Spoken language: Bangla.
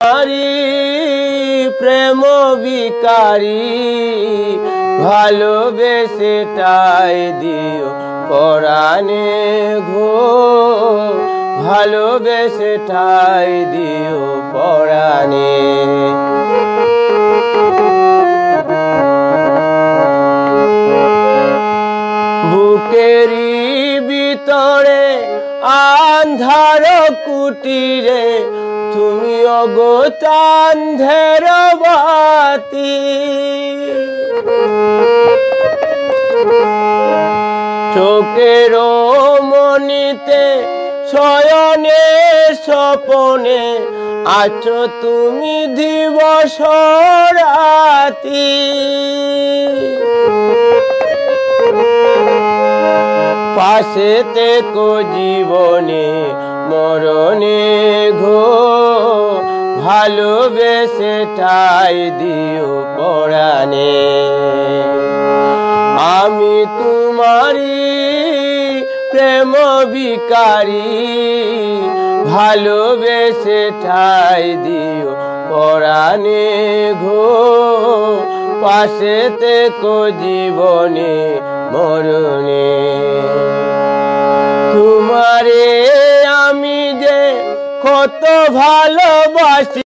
তোমারি প্রেম ভিখারি ভালোবেসে ঠাই দিও পরাণে গো, ভালোবেসে ঠাই দিও পরাণে। বুকেরি ভিতরে আন্ধার কুটিরে তুমি অগোতান্ধের বাতি, চোখের মনিতে শয়নে স্বপনে আছো তুমি দিবস রাতি। পাশে থেকো জীবনে মরণে গো, ভালোবেসে ঠাই দিও পরাণে। আমি তোমারি প্রেম ভিখারি ভালোবেসে ঠাই দিও পরাণে গো, পাশে থেকো জীবনে মরণে। তোমারে আমি যে কত ভালোবাসি